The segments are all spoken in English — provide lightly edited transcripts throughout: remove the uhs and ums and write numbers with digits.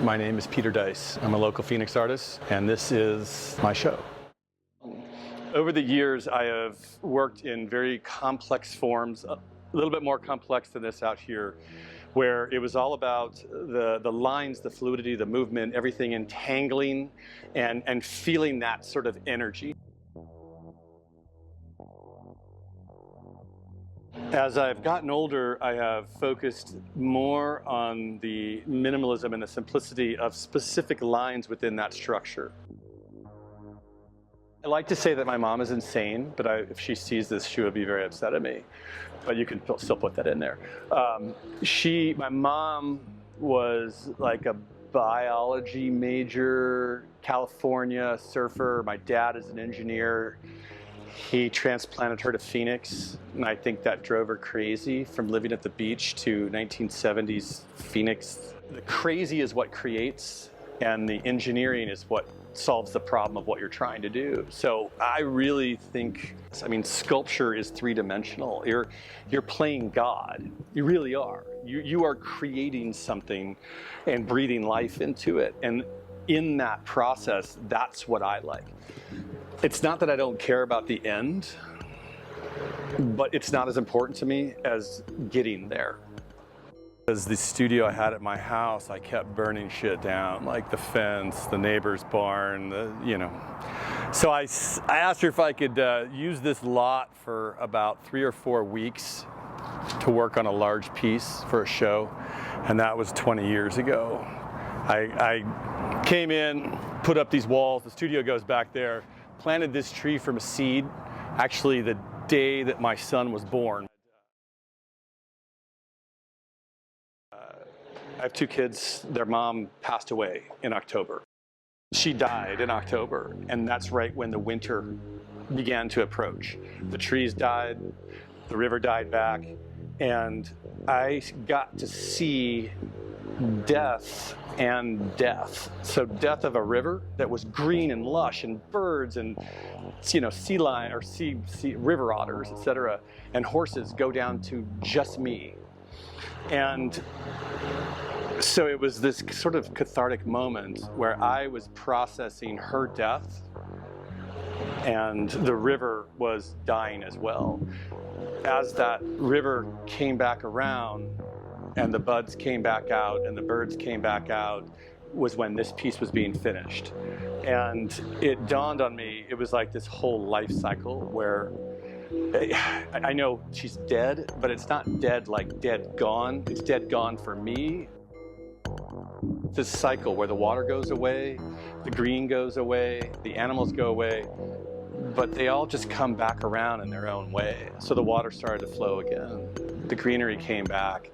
My name is Peter Dice. I'm a local Phoenix artist, and this is my show. Over the years, I have worked in very complex forms, a little bit more complex than this out here, where it was all about the lines, the fluidity, the movement, everything entangling and feeling that sort of energy. As I've gotten older, I have focused more on the minimalism and the simplicity of specific lines within that structure. I like to say that my mom is insane, but if she sees this, she would be very upset at me. But you can still put that in there. My mom was like a biology major, California surfer. My dad is an engineer. He transplanted her to Phoenix, and I think that drove her crazy from living at the beach to 1970s Phoenix. The crazy is what creates, and the engineering is what solves the problem of what you're trying to do. So I really think, sculpture is three-dimensional. You're playing God. You really are. You are creating something and breathing life into it. And in that process, that's what I like. It's not that I don't care about the end, but it's not as important to me as getting there. As the studio I had at my house, I kept burning shit down, like the fence, the neighbor's barn, So I asked her if I could use this lot for about 3 or 4 weeks to work on a large piece for a show, and that was 20 years ago. I came in, put up these walls, the studio goes back there, planted this tree from a seed, actually the day that my son was born. I have 2 kids. Their mom passed away in October. She died in October, and that's right when the winter began to approach. The trees died, the river died back, and I got to see death and death. So death of a river that was green and lush and birds and sea lion or sea river otters, etc., and horses go down to just me. And so it was this sort of cathartic moment where I was processing her death, and the river was dying as well. As that river came back around and the buds came back out and the birds came back out was when this piece was being finished. And it dawned on me, it was like this whole life cycle where I know she's dead, but it's not dead like dead gone. It's dead gone for me. This cycle where the water goes away, the green goes away, the animals go away, but they all just come back around in their own way. So the water started to flow again. The greenery came back,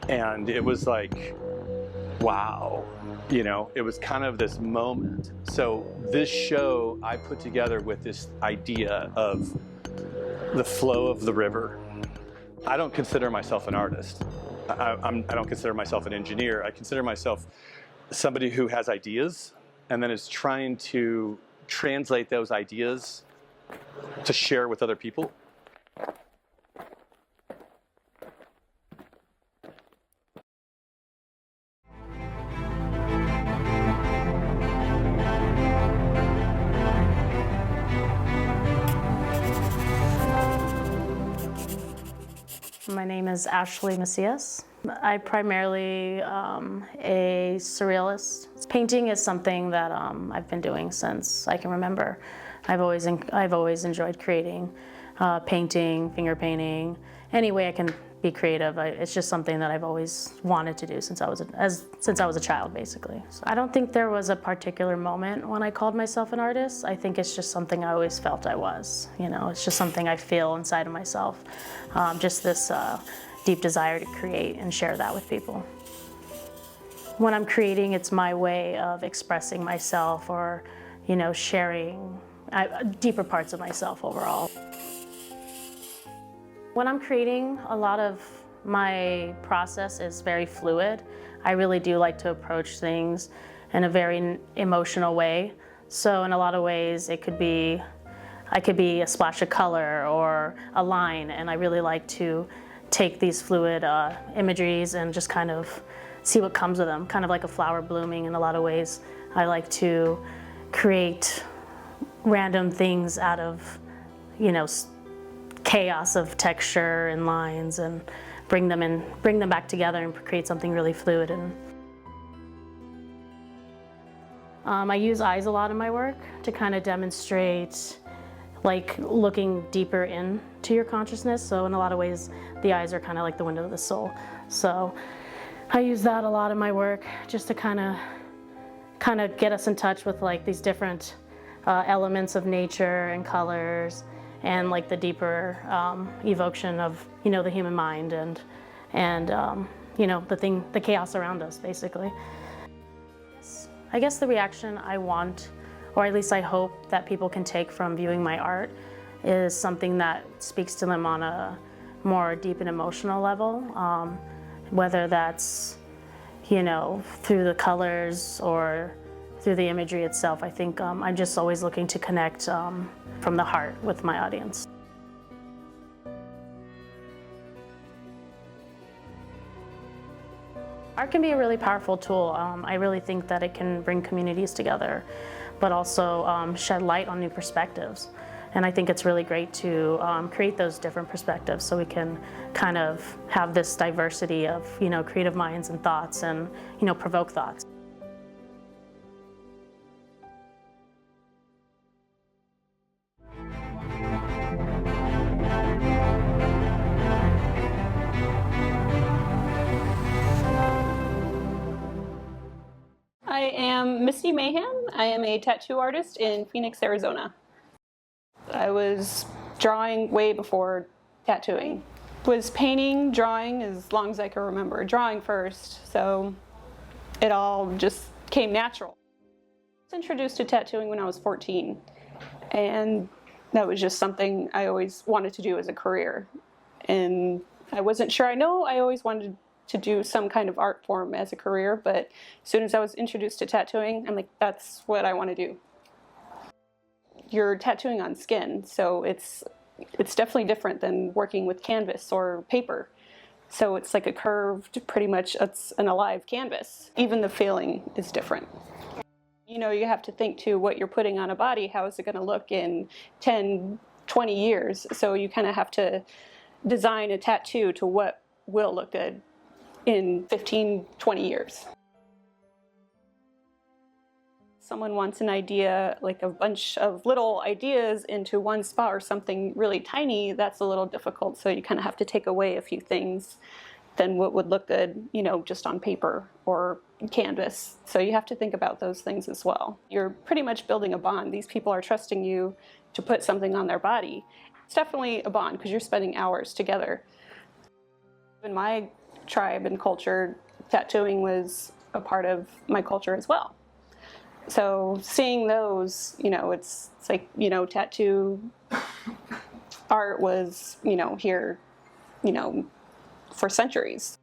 and it was like, wow. It was kind of this moment. So this show I put together with this idea of the flow of the river. I don't consider myself an artist. I don't consider myself an engineer. I consider myself somebody who has ideas and then is trying to translate those ideas to share with other people. My name is Ashley Misty. I'm primarily a surrealist. Painting is something that I've been doing since I can remember. I've always enjoyed creating, painting, finger painting, any way I can be creative. It's just something that I've always wanted to do since I was a child, basically. So I don't think there was a particular moment when I called myself an artist. I think it's just something I always felt I was. It's just something I feel inside of myself. Just this deep desire to create and share that with people. When I'm creating, it's my way of expressing myself or, sharing deeper parts of myself overall. When I'm creating, a lot of my process is very fluid. I really do like to approach things in a very emotional way. So in a lot of ways, I could be a splash of color or a line, and I really like to take these fluid imageries and just kind of see what comes of them, kind of like a flower blooming in a lot of ways. I like to create random things out of, you know, chaos of texture and lines, and bring them back together and create something really fluid. And I use eyes a lot in my work to kind of demonstrate like looking deeper into your consciousness. So in a lot of ways, the eyes are kind of like the window of the soul. So I use that a lot in my work just to kind of get us in touch with like these different elements of nature and colors, and like the deeper evocation of, you know, the human mind and you know, the chaos around us, basically. I guess the reaction I want, or at least I hope that people can take from viewing my art, is something that speaks to them on a more deep and emotional level, whether that's, you know, through the colors or through the imagery itself. I think I'm just always looking to connect from the heart with my audience. Art can be a really powerful tool. I really think that it can bring communities together, but also shed light on new perspectives. And I think it's really great to create those different perspectives so we can kind of have this diversity of, you know, creative minds and thoughts, and, you know, provoke thoughts. I am Misty Mayhem. I am a tattoo artist in Phoenix, Arizona. I was drawing way before tattooing. Was painting, drawing as long as I can remember. Drawing first, so it all just came natural. I was introduced to tattooing when I was 14, and that was just something I always wanted to do as a career. And I wasn't sure. I know I always wanted to do some kind of art form as a career, but as soon as I was introduced to tattooing, I'm like, that's what I want to do. You're tattooing on skin, so it's definitely different than working with canvas or paper. So it's like a curved, pretty much, it's an alive canvas. Even the feeling is different. You know, you have to think too, what you're putting on a body, how is it going to look in 10, 20 years? So you kind of have to design a tattoo to what will look good in 15, 20 years. Someone wants an idea, like a bunch of little ideas into one spot, or something really tiny, that's a little difficult. So you kind of have to take away a few things than what would look good, you know, just on paper or canvas. So you have to think about those things as well. You're pretty much building a bond. These people are trusting you to put something on their body. It's definitely a bond because you're spending hours together. In my tribe and culture, tattooing was a part of my culture as well. So seeing those, you know, it's like, you know, tattoo art was, you know, here, you know, for centuries.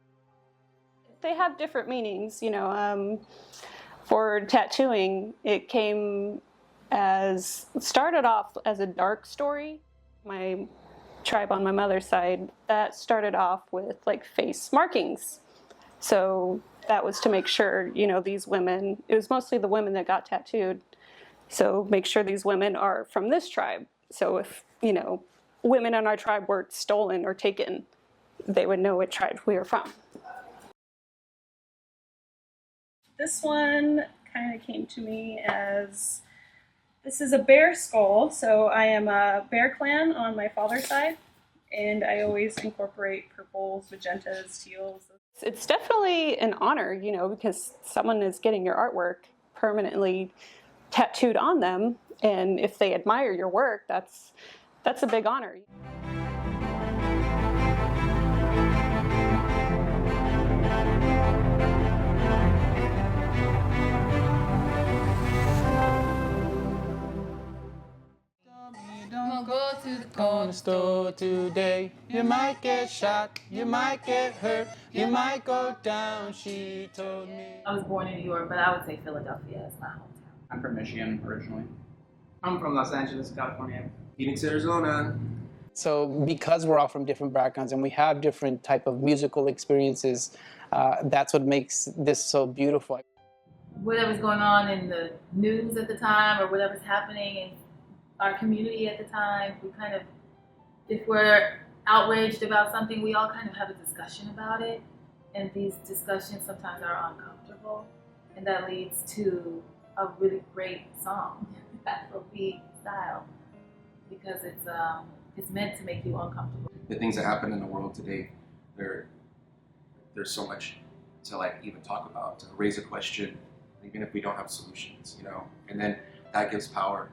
They have different meanings, you know. For tattooing, it started off as a dark story. My tribe on my mother's side, that started off with like face markings. So that was to make sure, you know, these women, it was mostly the women that got tattooed. So make sure these women are from this tribe. So if, you know, women in our tribe were stolen or taken, they would know what tribe we were from. This one kind of came to me as, this is a bear skull, so I am a Bear Clan on my father's side, and I always incorporate purples, magentas, teals. It's definitely an honor, you know, because someone is getting your artwork permanently tattooed on them, and if they admire your work, that's a big honor. Go to the corner store today. You might get shot, you might get hurt, you might go down, she told me. I was born in New York, but I would say Philadelphia is my hometown. I'm from Michigan originally. I'm from Los Angeles, California. Phoenix, Arizona. So because we're all from different backgrounds and we have different type of musical experiences, That's what makes this so beautiful. Whatever's going on in the news at the time or whatever's happening in our community at the time, we kind of, if we're outraged about something, we all kind of have a discussion about it. And these discussions sometimes are uncomfortable. And that leads to a really great song, Afrobeat style, because it's meant to make you uncomfortable. The things that happen in the world today, there's so much to like even talk about, to raise a question, even if we don't have solutions, you know, and then that gives power,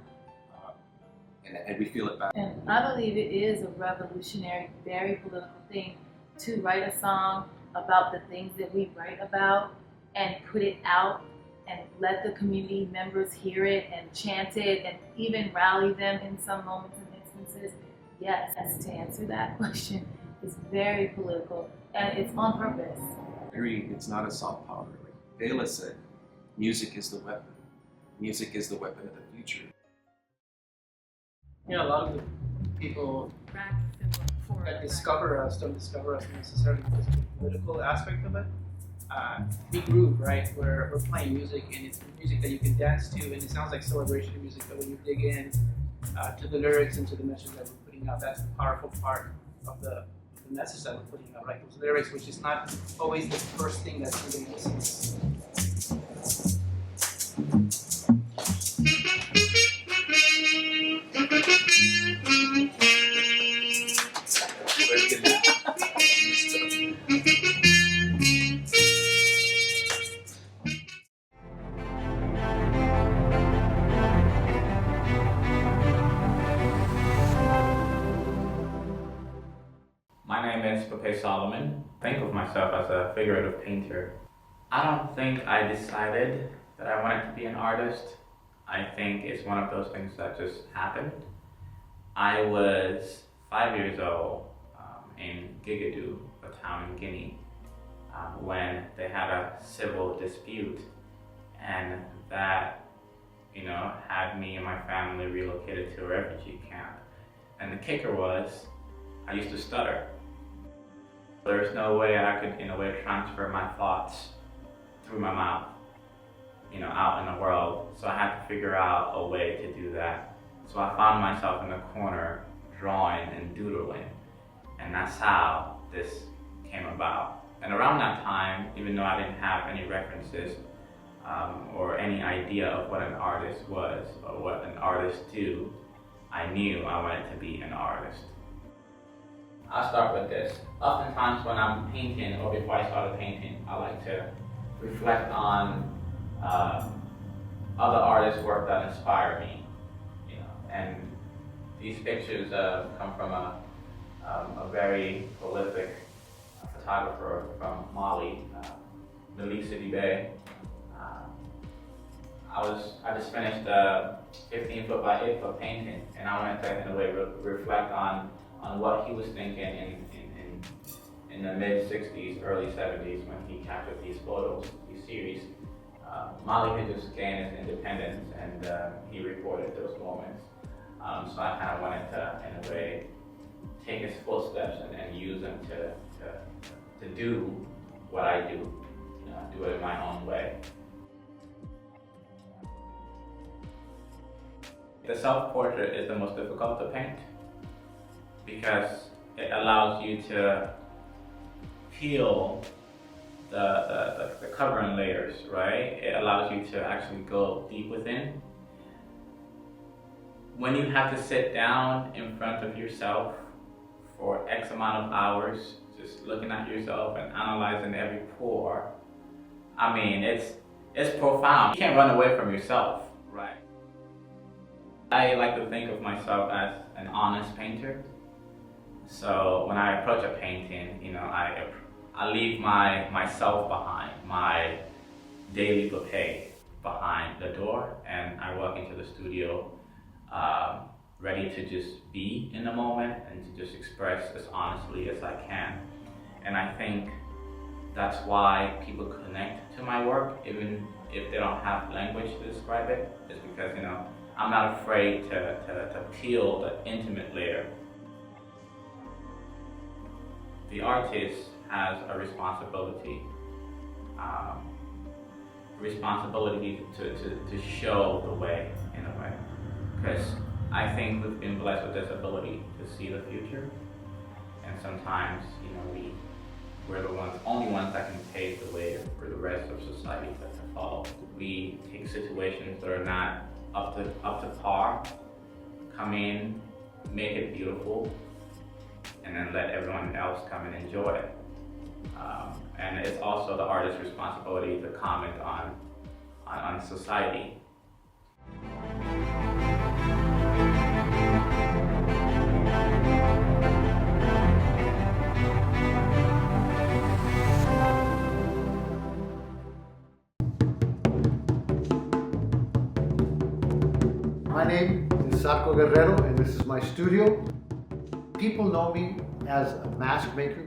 and we feel it back. And I believe it is a revolutionary, very political thing to write a song about the things that we write about and put it out and let the community members hear it and chant it and even rally them in some moments and instances. Yes, to answer that question, is very political and it's on purpose. It's not a soft power. Like Bela said, music is the weapon. Music is the weapon of the future. You know, a lot of the people that discover us don't discover us necessarily because of the political aspect of it. We groove, right? We're playing music, and it's music that you can dance to, and it sounds like celebration music. But when you dig in to the lyrics and to the message that we're putting out, that's the powerful part of the message that we're putting out, right? Those lyrics, which is not always the first thing that somebody listens. My name is Solomon. Think of myself as a figurative painter. I don't think I decided that I wanted to be an artist. I think it's one of those things that just happened. I was 5 years old in Gigadoo, a town in Guinea, when they had a civil dispute, and that, had me and my family relocated to a refugee camp. And the kicker was, I used to stutter. There's no way I could, in a way, transfer my thoughts through my mouth, out in the world. So I had to figure out a way to do that. So I found myself in the corner drawing and doodling. And that's how this came about. And around that time, even though I didn't have any references or any idea of what an artist was or what an artist do, I knew I wanted to be an artist. I'll start with this. Oftentimes when I'm painting or before I start painting, I like to reflect on other artists' work that inspire me. And these pictures come from a very prolific photographer from Mali, Misty Mayhem. I just finished a 15-foot by 8-foot painting, and I wanted to, in a way, reflect on what he was thinking in the mid-60s, early 70s when he captured these photos, these series. Mali had just gained its independence, and he recorded those moments. So I kind of wanted to, in a way, take his footsteps and use them to do what I do, do it in my own way. The self-portrait is the most difficult to paint because it allows you to peel the covering layers, right? It allows you to actually go deep within. When you have to sit down in front of yourself for X amount of hours, just looking at yourself and analyzing every pore, I mean, it's profound. You can't run away from yourself, right? I like to think of myself as an honest painter. So when I approach a painting, I leave myself behind, my daily bouquet behind the door, and I walk into the studio ready to just be in the moment and to just express as honestly as I can. And I think that's why people connect to my work, even if they don't have language to describe it, is because, I'm not afraid to peel the intimate layer. The artist has a responsibility responsibility to show the way, in a way. Because I think we've been blessed with this ability to see the future. And sometimes, we're the only ones that can pave the way for the rest of society to follow. We take situations that are not up to par, come in, make it beautiful, and then let everyone else come and enjoy it. And it's also the artist's responsibility to comment on society. My name is Sarko Guerrero, and this is my studio. People know me as a mask maker.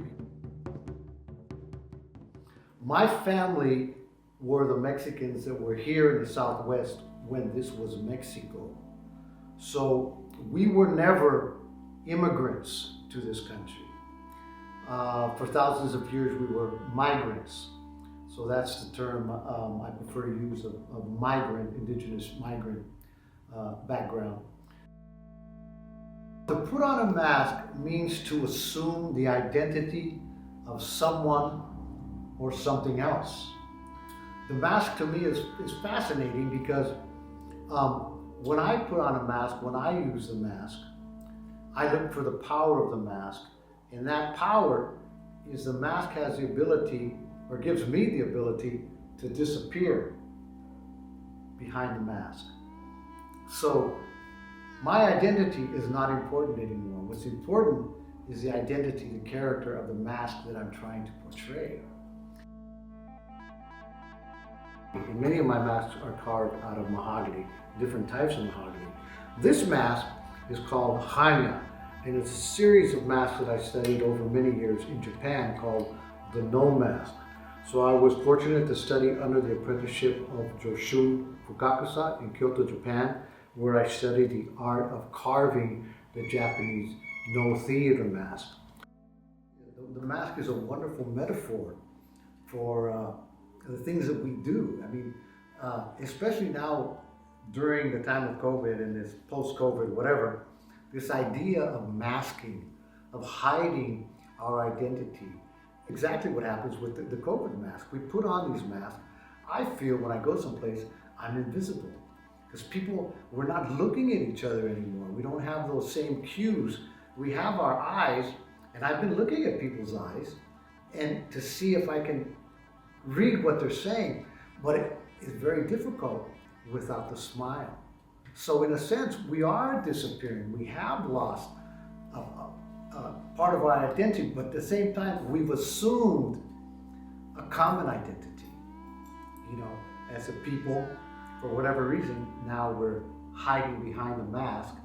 My family were the Mexicans that were here in the Southwest when this was Mexico. So we were never immigrants to this country. For thousands of years we were migrants. So that's the term I prefer to use, of migrant, indigenous migrant background. To put on a mask means to assume the identity of someone or something else. The mask to me is fascinating because when I put on a mask, when I use the mask, I look for the power of the mask. And that power is the mask has the ability, or gives me the ability, to disappear behind the mask. So my identity is not important anymore. What's important is the identity, the character of the mask that I'm trying to portray. And many of my masks are carved out of mahogany, different types of mahogany. This mask is called Hanya, and it's a series of masks that I studied over many years in Japan called the No mask. So I was fortunate to study under the apprenticeship of Joshun Fukakusa in Kyoto, Japan, where I studied the art of carving the Japanese No theater mask. The mask is a wonderful metaphor for the things that we do. I mean, especially now during the time of COVID and this post-COVID, whatever, this idea of masking, of hiding our identity. Exactly what happens with the COVID mask. We put on these masks. I feel when I go someplace, I'm invisible. Because people, we're not looking at each other anymore. We don't have those same cues. We have our eyes, and I've been looking at people's eyes and to see if I can read what they're saying, but it is very difficult without the smile. So in a sense, we are disappearing. We have lost part of our identity, but at the same time, we've assumed a common identity. As a people, for whatever reason, now we're hiding behind the mask,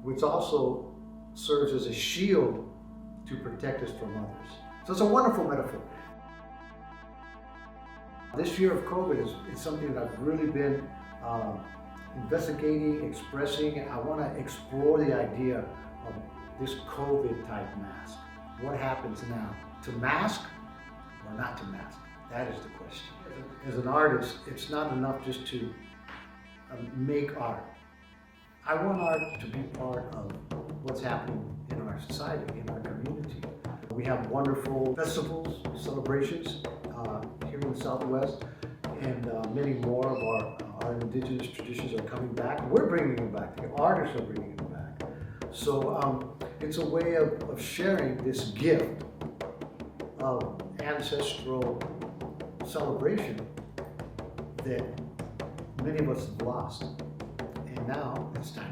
which also serves as a shield to protect us from others. So it's a wonderful metaphor. This year of COVID is something that I've really been investigating, expressing. I want to explore the idea of this COVID type mask. What happens now? To mask or not to mask? That is the question. As an artist, it's not enough just to make art. I want art to be part of what's happening in our society, in our community. We have wonderful festivals, celebrations here in the Southwest, and many more of our indigenous traditions are coming back. We're bringing them back. The artists are bringing them back. So it's a way of sharing this gift of ancestral celebration that many of us have lost. And now it's time